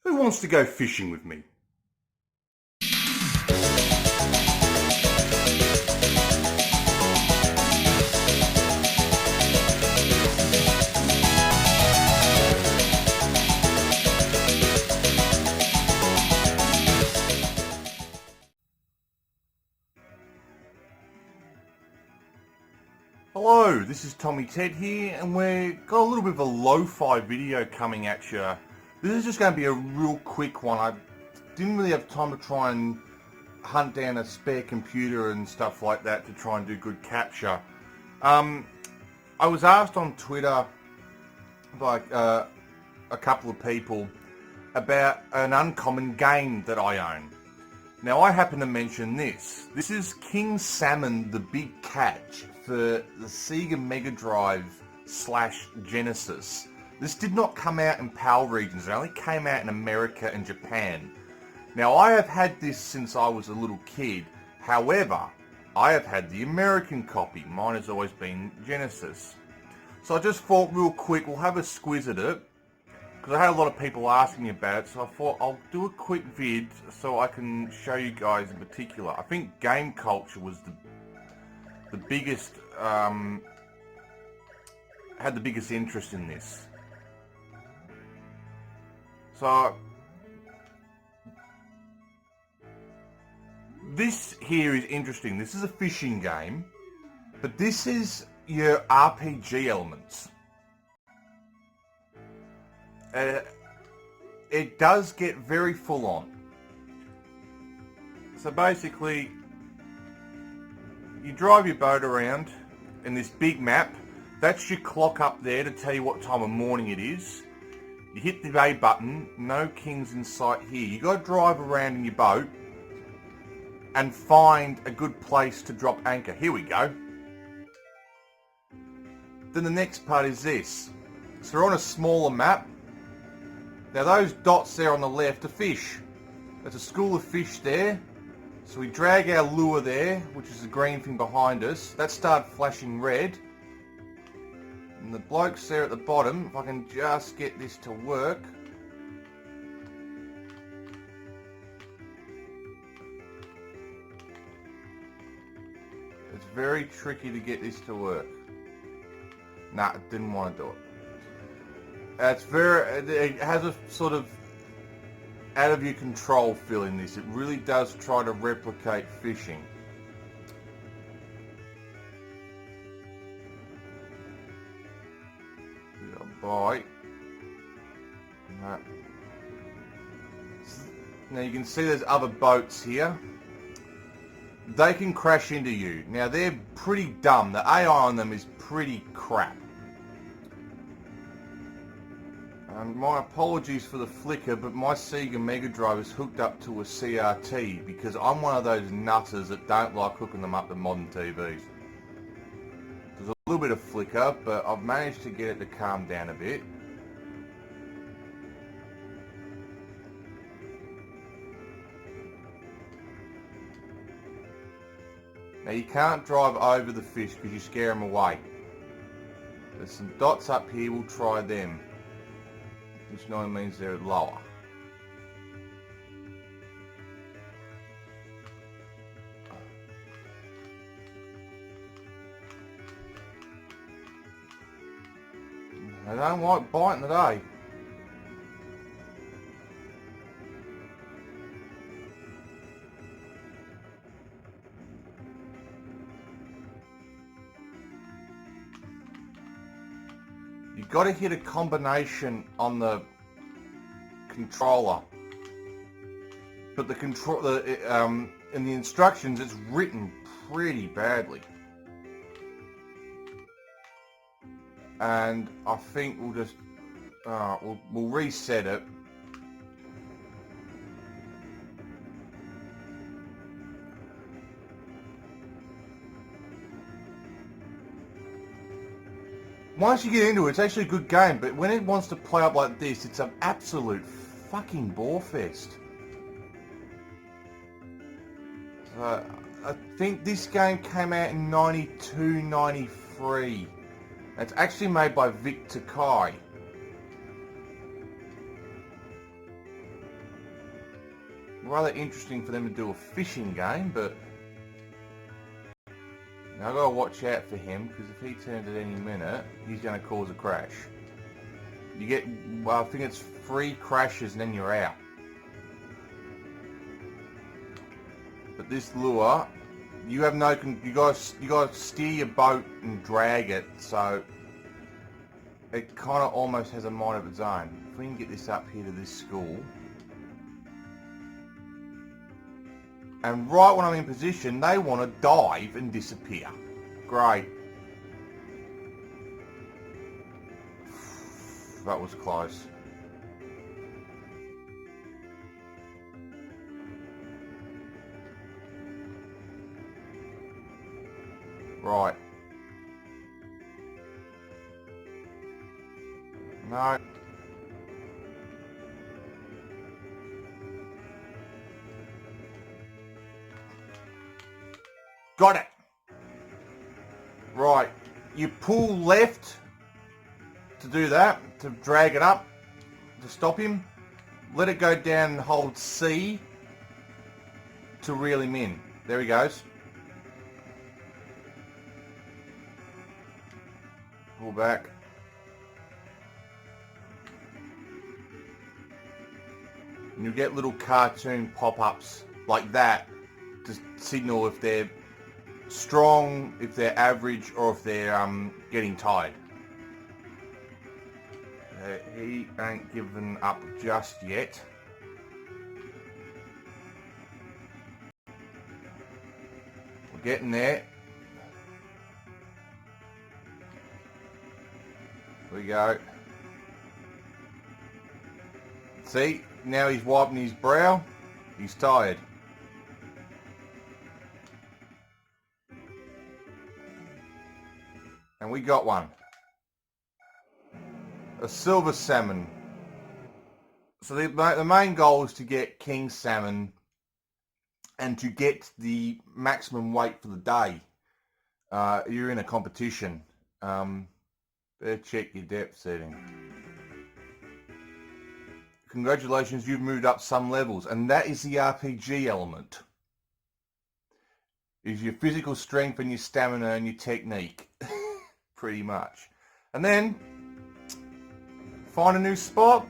Who wants to go fishing with me? Hello, this is Tommy Ted here, and we've got a little bit of a lo-fi video coming at you. This is just going to be a real quick one. I didn't really have time to try and hunt down a spare computer and stuff like that to try and do good capture. I was asked on Twitter by a couple of people about an uncommon game that I own. Now I happen to mention this. This is King Salmon the Big Catch for the Sega Mega Drive / Genesis. This did not come out in PAL regions, it only came out in America and Japan. Now I have had this since I was a little kid, however, I have had the American copy. Mine has always been Genesis. So I just thought real quick, we'll have a squiz at it, because I had a lot of people asking me about it, so I thought I'll do a quick vid so I can show you guys in particular. I think Game Culture was the biggest, had the biggest interest in this. So, this here is interesting. This is a fishing game, but this is your RPG elements. It does get very full on. So basically, you drive your boat around in this big map. That's your clock up there to tell you what time of morning it is. You hit the A button, no kings in sight here. You got to drive around in your boat and find a good place to drop anchor. Here we go. Then the next part is this. So we're on a smaller map. Now those dots there on the left are fish. There's a school of fish there. So we drag our lure there, which is the green thing behind us. That started flashing red. And the bloke's there at the bottom. If I can just get this to work. It's very tricky to get this to work. Nah, I didn't want to do it. It has a sort of out of your control feel in this. It really does try to replicate fishing. Bite. Now you can see there's other boats here. They can crash into you. Now they're pretty dumb. The AI on them is pretty crap. My apologies for the flicker, but my Sega Mega Drive is hooked up to a CRT because I'm one of those nutters that don't like hooking them up to modern TVs. There's a little bit of flicker, but I've managed to get it to calm down a bit. Now you can't drive over the fish because you scare them away. There's some dots up here, we'll try them. Which normally means they're lower. They don't like biting today. You've got to hit a combination on the controller, but in the instructions it's written pretty badly, and I think we'll just we'll reset it. Once you get into it, it's actually a good game, but when it wants to play up like this, it's an absolute fucking bore fest. So, I think this game came out in 92, 93. It's actually made by Victor Kai. Rather interesting for them to do a fishing game, but now I've got to watch out for him, because if he turns at any minute, he's going to cause a crash. You get, well, I think it's 3 crashes and then you're out. But this lure, you have no, you got to steer your boat and drag it, so it kind of almost has a mind of its own. If we can get this up here to this school, and right when I'm in position, they want to dive and disappear. Great. That was close. Right. No. Got it. Right. You pull left to do that, to drag it up, to stop him. Let it go down and hold C to reel him in. There he goes. Pull back. And you'll get little cartoon pop-ups like that to signal if they're strong, if they're average, or if they're getting tired. He ain't given up just yet. We're getting there. There we go. See, now he's wiping his brow. He's tired. And we got one. A silver salmon. So the main goal is to get king salmon and to get the maximum weight for the day. You're in a competition. Better check your depth setting. Congratulations, you've moved up some levels, and that is the RPG element. Is your physical strength and your stamina and your technique. Pretty much. And then find a new spot.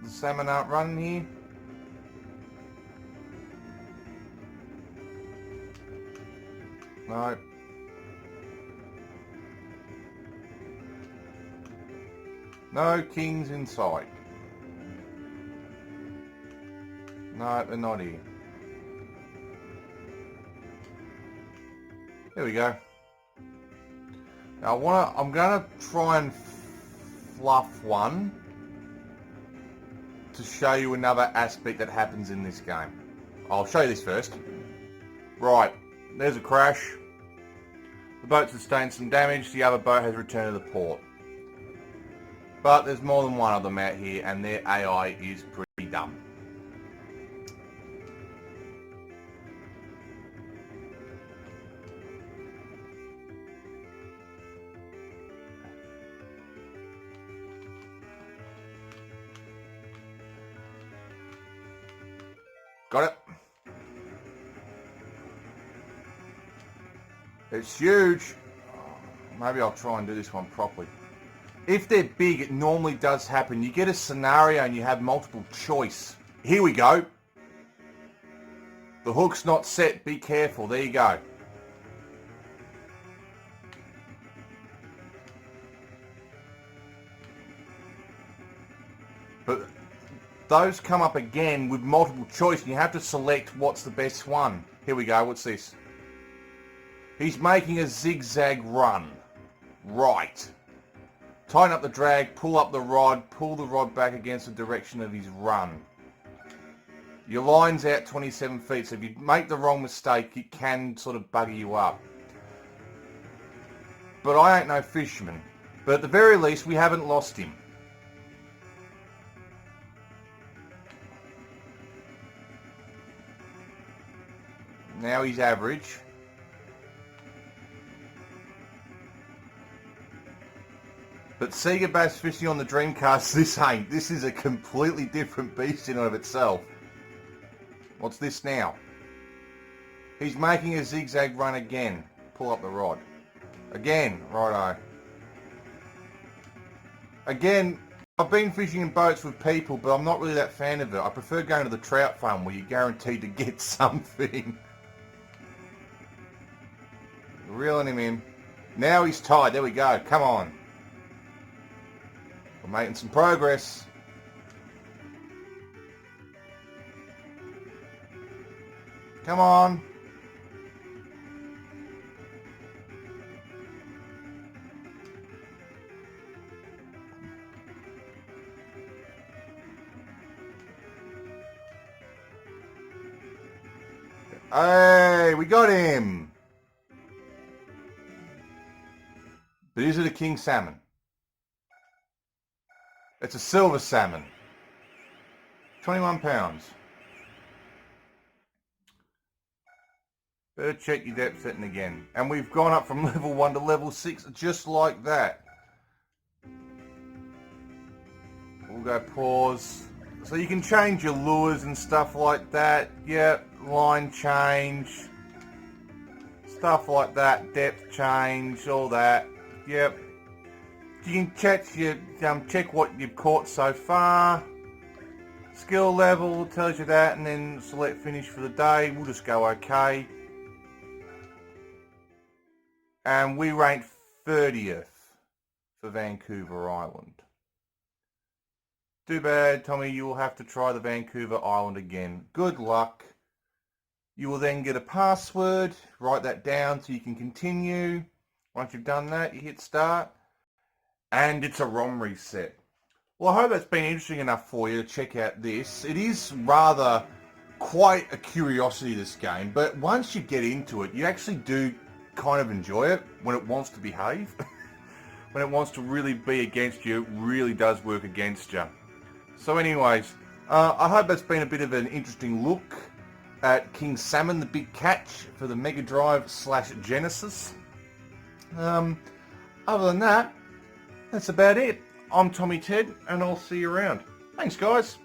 The salmon aren't running here. No. No kings in sight. No, they're not here. There we go. Now I'm gonna try and fluff one to show you another aspect that happens in this game. I'll show you this first. Right, there's a crash. The boat sustained some damage. The other boat has returned to the port. But there's more than one of them out here, and their AI is pretty dumb. Got it? It's huge. Maybe I'll try and do this one properly. If they're big, it normally does happen. You get a scenario and you have multiple choice. Here we go. The hook's not set. Be careful. There you go. But those come up again with multiple choice, and you have to select what's the best one. Here we go. What's this? He's making a zigzag run. Right. Tighten up the drag, pull up the rod, pull the rod back against the direction of his run. Your line's out 27 feet, so if you make the wrong mistake, it can sort of bugger you up. But I ain't no fisherman. But at the very least, we haven't lost him. Now he's average. But Sega Bass Fishing on the Dreamcast, this ain't. This is a completely different beast in and of itself. What's this now? He's making a zigzag run again. Pull up the rod. Again, righto. Again, I've been fishing in boats with people, but I'm not really that fan of it. I prefer going to the trout farm where you're guaranteed to get something. Reeling him in. Now he's tied. There we go. Come on. We're making some progress. Come on. Hey, we got him. But is it a king salmon? It's a silver salmon. 21 pounds. Better check your depth setting again. And we've gone up from level 1 to level 6 just like that. We'll go pause. So you can change your lures and stuff like that. Yep, line change. Stuff like that. Depth change, all that. Yep. You can check what you've caught so far. Skill level tells you that, and then select finish for the day. We'll just go okay. And we ranked 30th for Vancouver Island. Too bad, Tommy, you will have to try the Vancouver Island again. Good luck. You will then get a password. Write that down so you can continue. Once you've done that, you hit start. And it's a ROM reset. Well, I hope that's been interesting enough for you to check out this. It is rather quite a curiosity, this game, but once you get into it, you actually do kind of enjoy it when it wants to behave. When it wants to really be against you, it really does work against you. So anyways, I hope that's been a bit of an interesting look at King Salmon, the big catch for the Mega Drive / Genesis. Other than that, that's about it. I'm Tommy Ted, and I'll see you around. Thanks, guys.